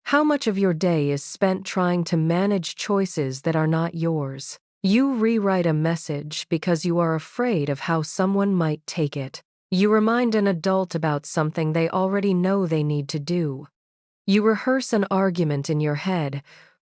How much of your day is spent trying to manage choices that are not yours? You rewrite a message because you are afraid of how someone might take it. You remind an adult about something they already know they need to do. You rehearse an argument in your head,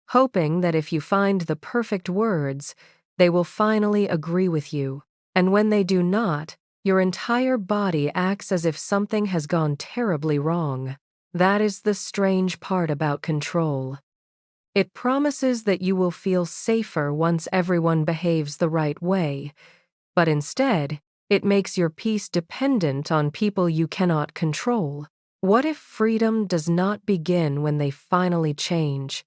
hoping that if you find the perfect words, they will finally agree with you. And when they do not, your entire body acts as if something has gone terribly wrong. That is the strange part about control. It promises that you will feel safer once everyone behaves the right way, but instead, it makes your peace dependent on people you cannot control. What if freedom does not begin when they finally change?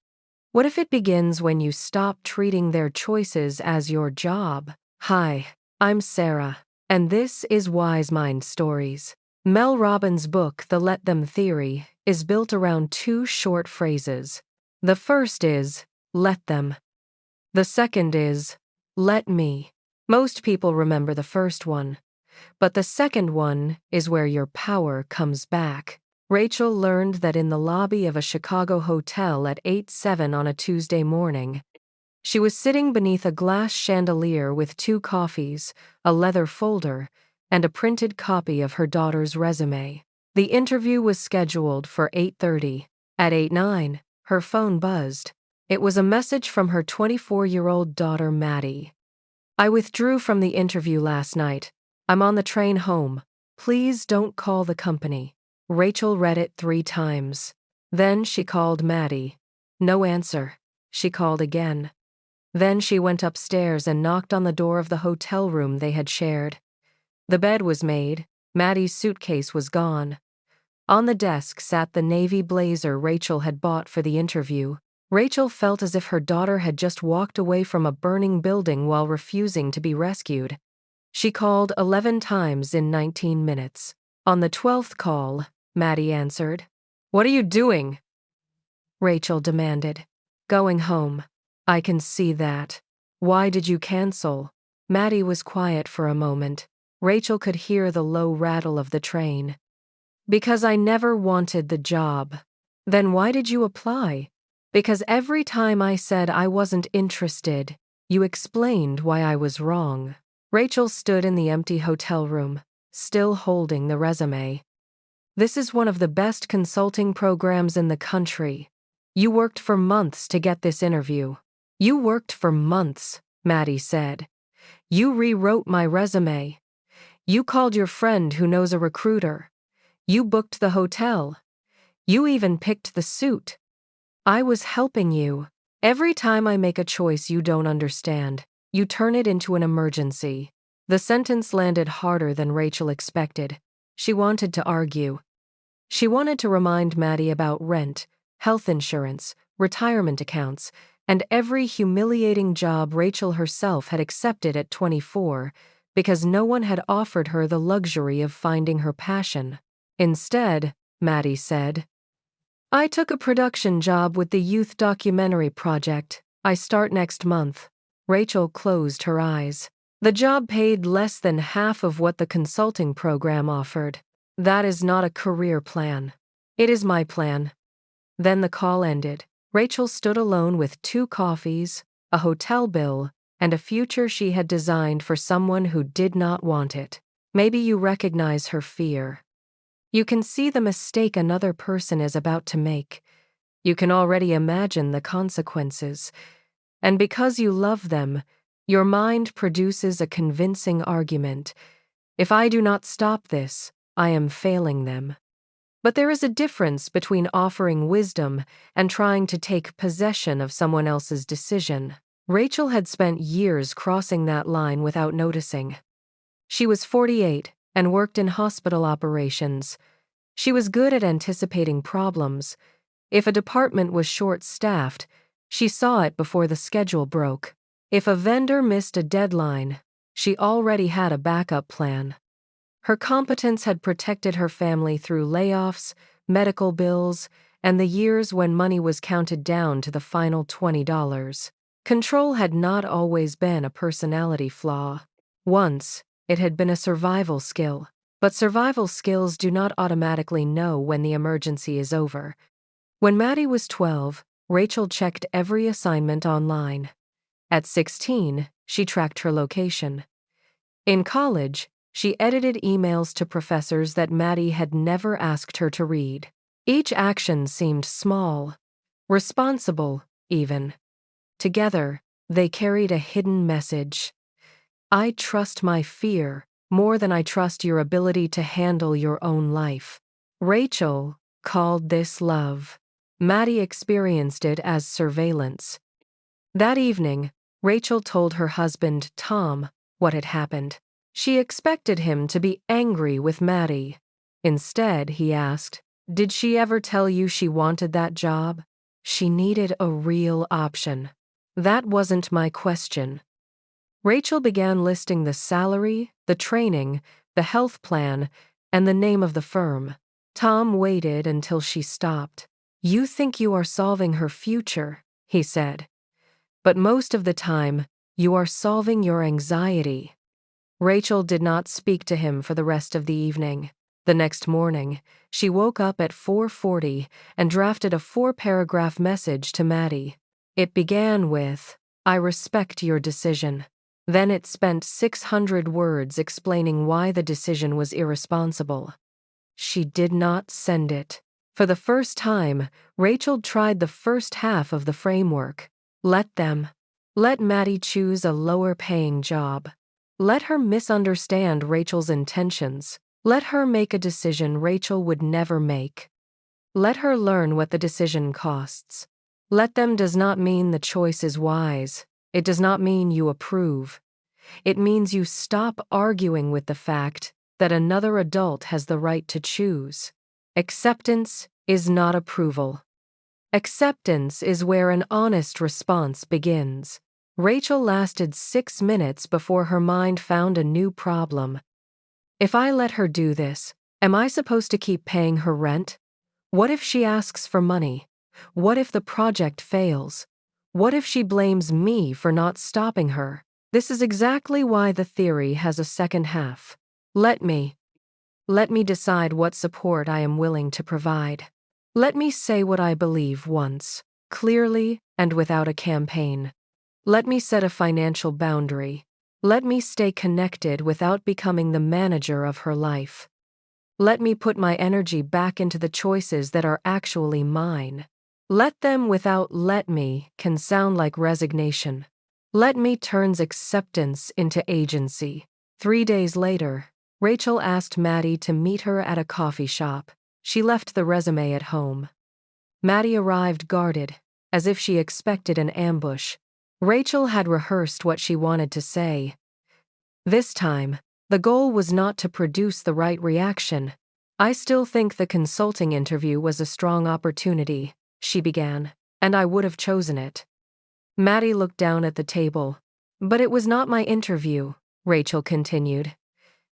What if it begins when you stop treating their choices as your job? Hi, I'm Sarah, and this is WiseMind Stories. Mel Robbins' book, The Let Them Theory, is built around two short phrases. The first is, let them. The second is, let me. Most people remember the first one, but the second one is where your power comes back. Rachel learned that in the lobby of a Chicago hotel at 8:07 on a Tuesday morning. She was sitting beneath a glass chandelier with 2 coffees, a leather folder, and a printed copy of her daughter's resume. The interview was scheduled for 8:30. At 8:09, her phone buzzed. It was a message from her 24-year-old daughter, Maddie. I withdrew from the interview last night. I'm on the train home. Please don't call the company. Rachel read it 3 times. Then she called Maddie. No answer. She called again. Then she went upstairs and knocked on the door of the hotel room they had shared. The bed was made. Maddie's suitcase was gone. On the desk sat the navy blazer Rachel had bought for the interview. Rachel felt as if her daughter had just walked away from a burning building while refusing to be rescued. She called 11 times in 19 minutes. On the 12th call, Maddie answered. "What are you doing?" Rachel demanded. "Going home." "I can see that. Why did you cancel?" Maddie was quiet for a moment. Rachel could hear the low rattle of the train. "Because I never wanted the job." "Then why did you apply?" "Because every time I said I wasn't interested, you explained why I was wrong." Rachel stood in the empty hotel room, still holding the resume. "This is one of the best consulting programs in the country. You worked for months to get this interview." "You worked for months," Maddie said. "You rewrote my resume. You called your friend who knows a recruiter. You booked the hotel. You even picked the suit. I was helping you. Every time I make a choice you don't understand, you turn it into an emergency." The sentence landed harder than Rachel expected. She wanted to argue. She wanted to remind Maddie about rent, health insurance, retirement accounts, and every humiliating job Rachel herself had accepted at 24 because no one had offered her the luxury of finding her passion. Instead, Maddie said, "I took a production job with the Youth Documentary Project. I start next month." Rachel closed her eyes. The job paid less than half of what the consulting program offered. "That is not a career plan." "It is my plan." Then the call ended. Rachel stood alone with 2 coffees, a hotel bill, and a future she had designed for someone who did not want it. Maybe you recognize her fear. You can see the mistake another person is about to make. You can already imagine the consequences. And because you love them, your mind produces a convincing argument. If I do not stop this, I am failing them. But there is a difference between offering wisdom and trying to take possession of someone else's decision. Rachel had spent years crossing that line without noticing. She was 48 and worked in hospital operations. She was good at anticipating problems. If a department was short-staffed, she saw it before the schedule broke. If a vendor missed a deadline, she already had a backup plan. Her competence had protected her family through layoffs, medical bills, and the years when money was counted down to the final $20. Control had not always been a personality flaw. Once, it had been a survival skill. But survival skills do not automatically know when the emergency is over. When Maddie was 12, Rachel checked every assignment online. At 16, she tracked her location. In college, she edited emails to professors that Maddie had never asked her to read. Each action seemed small, responsible, even. Together, they carried a hidden message. I trust my fear more than I trust your ability to handle your own life. Rachel called this love. Maddie experienced it as surveillance. That evening, Rachel told her husband, Tom, what had happened. She expected him to be angry with Maddie. Instead, he asked, "Did she ever tell you she wanted that job?" She needed a real option. That wasn't my question. Rachel began listing the salary, the training, the health plan, and the name of the firm. Tom waited until she stopped. You think you are solving her future, he said. But most of the time, you are solving your anxiety. Rachel did not speak to him for the rest of the evening. The next morning, she woke up at 4:40 and drafted a 4-paragraph message to Maddie. It began with, I respect your decision. Then it spent 600 words explaining why the decision was irresponsible. She did not send it. For the first time, Rachel tried the first half of the framework. Let Maddie choose a lower-paying job. Let her misunderstand Rachel's intentions. Let her make a decision Rachel would never make. Let her learn what the decision costs. Let them does not mean the choice is wise. It does not mean you approve. It means you stop arguing with the fact that another adult has the right to choose. Acceptance is not approval. Acceptance is where an honest response begins. Rachel lasted 6 minutes before her mind found a new problem. If I let her do this, am I supposed to keep paying her rent? What if she asks for money? What if the project fails? What if she blames me for not stopping her? This is exactly why the theory has a second half. Let me decide what support I am willing to provide. Let me say what I believe once, clearly and without a campaign. Let me set a financial boundary. Let me stay connected without becoming the manager of her life. Let me put my energy back into the choices that are actually mine. Let them without let me can sound like resignation. Let me turns acceptance into agency. 3 days later, Rachel asked Maddie to meet her at a coffee shop. She left the resume at home. Maddie arrived guarded, as if she expected an ambush. Rachel had rehearsed what she wanted to say. This time, the goal was not to produce the right reaction. I still think the consulting interview was a strong opportunity, she began, and I would have chosen it. Maddie looked down at the table. But it was not my interview, Rachel continued.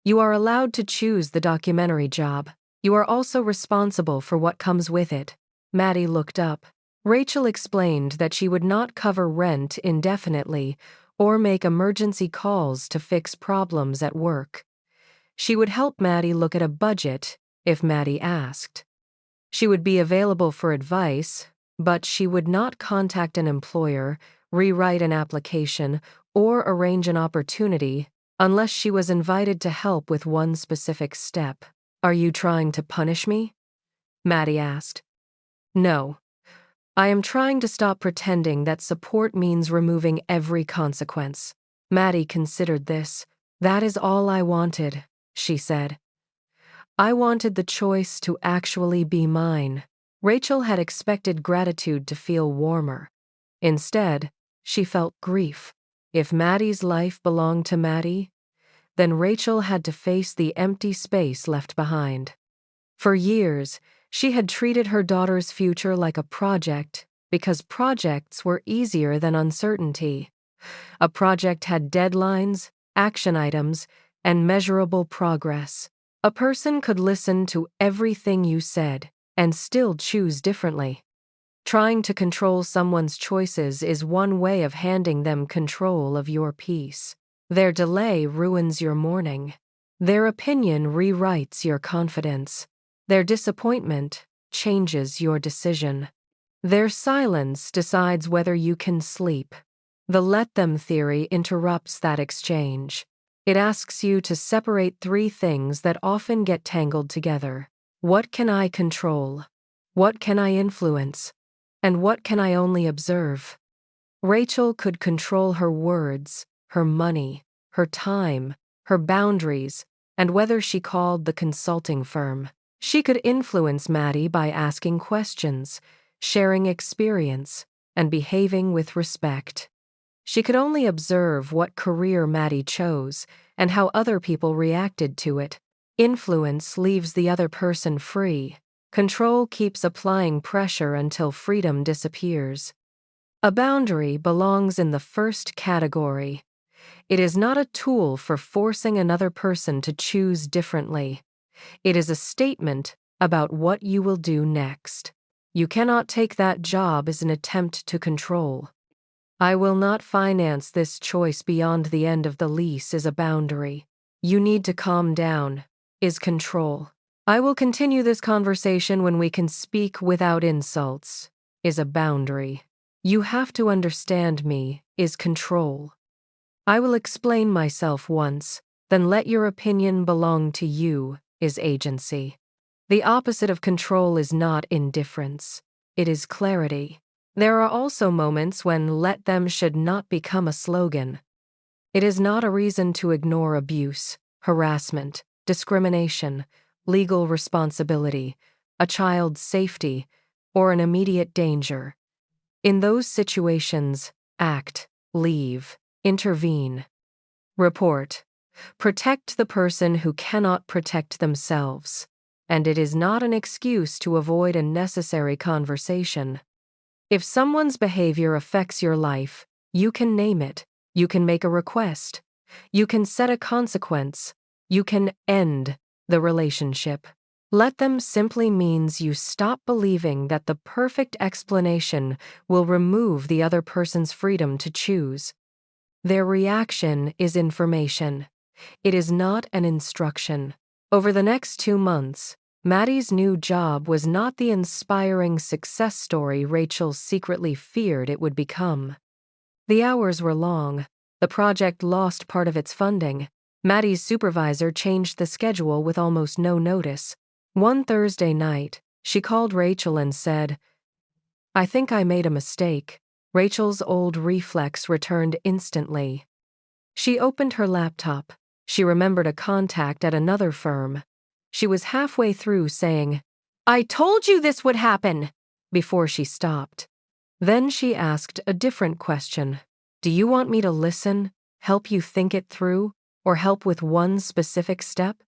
You are allowed to choose the documentary job. You are also responsible for what comes with it. Maddie looked up. Rachel explained that she would not cover rent indefinitely or make emergency calls to fix problems at work. She would help Maddie look at a budget if Maddie asked. She would be available for advice, but she would not contact an employer, rewrite an application, or arrange an opportunity unless she was invited to help with one specific step. Are you trying to punish me? Maddie asked. No. I am trying to stop pretending that support means removing every consequence. Maddie considered this. That is all I wanted, she said. I wanted the choice to actually be mine. Rachel had expected gratitude to feel warmer. Instead, she felt grief. If Maddie's life belonged to Maddie, then Rachel had to face the empty space left behind. For years, she had treated her daughter's future like a project because projects were easier than uncertainty. A project had deadlines, action items, and measurable progress. A person could listen to everything you said and still choose differently. Trying to control someone's choices is one way of handing them control of your peace. Their delay ruins your morning. Their opinion rewrites your confidence. Their disappointment changes your decision. Their silence decides whether you can sleep. The let them theory interrupts that exchange. It asks you to separate three things that often get tangled together. What can I control? What can I influence? And what can I only observe? Rachel could control her words, her money, her time, her boundaries, and whether she called the consulting firm. She could influence Maddie by asking questions, sharing experience, and behaving with respect. She could only observe what career Maddie chose and how other people reacted to it. Influence leaves the other person free. Control keeps applying pressure until freedom disappears. A boundary belongs in the first category. It is not a tool for forcing another person to choose differently. It is a statement about what you will do next. You cannot take that job as an attempt to control. I will not finance this choice beyond the end of the lease is a boundary. You need to calm down is control. I will continue this conversation when we can speak without insults is a boundary. You have to understand me is control. I will explain myself once, then let your opinion belong to you is agency. The opposite of control is not indifference. It is clarity. There are also moments when let them should not become a slogan. It is not a reason to ignore abuse, harassment, discrimination, legal responsibility, a child's safety, or an immediate danger. In those situations, act, leave, intervene, report. Protect the person who cannot protect themselves. And it is not an excuse to avoid a necessary conversation. If someone's behavior affects your life, you can name it. You can make a request. You can set a consequence. You can end the relationship. Let them simply means you stop believing that the perfect explanation will remove the other person's freedom to choose. Their reaction is information. It is not an instruction. Over the next 2 months, Maddie's new job was not the inspiring success story Rachel secretly feared it would become. The hours were long. The project lost part of its funding. Maddie's supervisor changed the schedule with almost no notice. One Thursday night, she called Rachel and said, "I think I made a mistake." Rachel's old reflex returned instantly. She opened her laptop. She remembered a contact at another firm. She was halfway through saying, "I told you this would happen," before she stopped. Then she asked a different question. "Do you want me to listen, help you think it through, or help with one specific step?"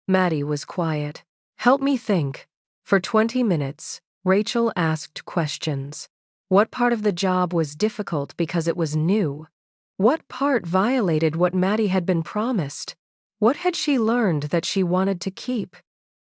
Maddie was quiet. "Help me think." For 20 minutes, Rachel asked questions. What part of the job was difficult because it was new? What part violated what Maddie had been promised? What had she learned that she wanted to keep?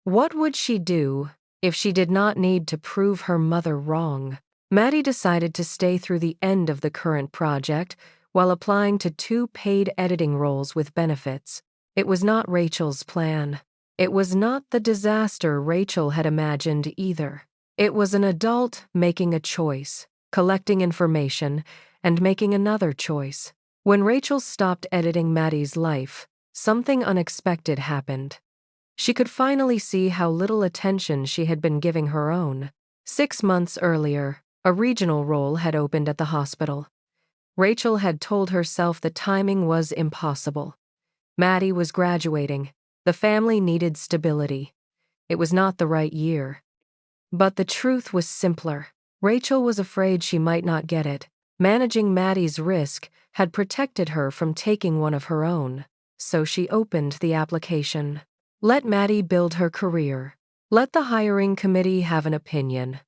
What would she do if she did not need to prove her mother wrong? Maddie decided to stay through the end of the current project while applying to 2 paid editing roles with benefits. It was not Rachel's plan. It was not the disaster Rachel had imagined either. It was an adult making a choice, collecting information, and making another choice. When Rachel stopped editing Maddie's life, something unexpected happened. She could finally see how little attention she had been giving her own. 6 months earlier, a regional role had opened at the hospital. Rachel had told herself the timing was impossible. Maddie was graduating. The family needed stability. It was not the right year. But the truth was simpler. Rachel was afraid she might not get it. Managing Maddie's risk had protected her from taking one of her own. So she opened the application. Let Maddie build her career. Let the hiring committee have an opinion.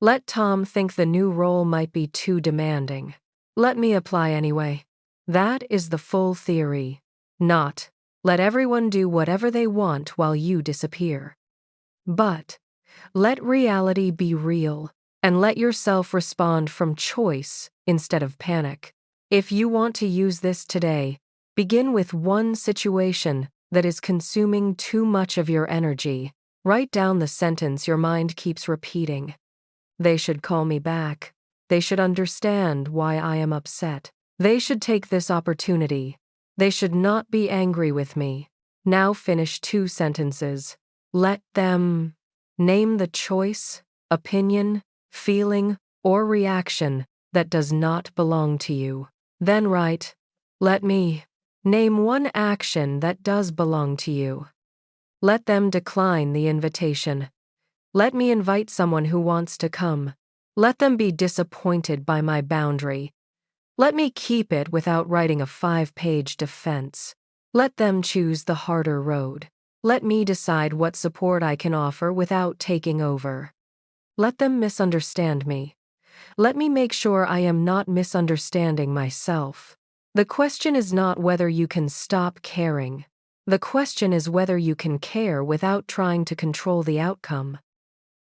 Let Tom think the new role might be too demanding. Let me apply anyway. That is the full theory. Not, let everyone do whatever they want while you disappear. But, let reality be real, and let yourself respond from choice instead of panic. If you want to use this today, begin with one situation that is consuming too much of your energy. Write down the sentence your mind keeps repeating. They should call me back. They should understand why I am upset. They should take this opportunity. They should not be angry with me. Now finish 2 sentences. Let them name the choice, opinion, feeling, or reaction that does not belong to you. Then write, let me name one action that does belong to you. Let them decline the invitation. Let me invite someone who wants to come. Let them be disappointed by my boundary. Let me keep it without writing a 5-page defense. Let them choose the harder road. Let me decide what support I can offer without taking over. Let them misunderstand me. Let me make sure I am not misunderstanding myself. The question is not whether you can stop caring. The question is whether you can care without trying to control the outcome.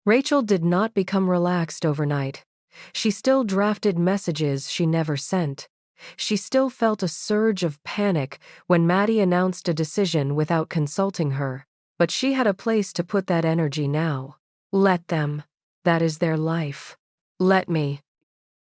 Rachel did not become relaxed overnight. She still drafted messages she never sent. She still felt a surge of panic when Maddie announced a decision without consulting her. But she had a place to put that energy now. Let them. That is their life. Let me.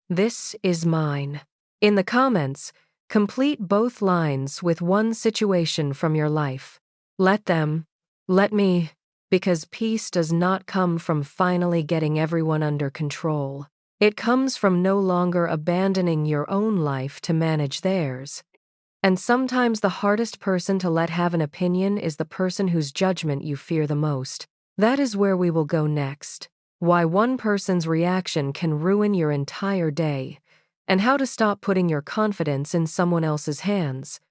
This is mine. In the comments, complete both lines with one situation from your life. Let them. Let me. Because peace does not come from finally getting everyone under control. It comes from no longer abandoning your own life to manage theirs. And sometimes the hardest person to let have an opinion is the person whose judgment you fear the most. That is where we will go next. Why one person's reaction can ruin your entire day, and how to stop putting your confidence in someone else's hands.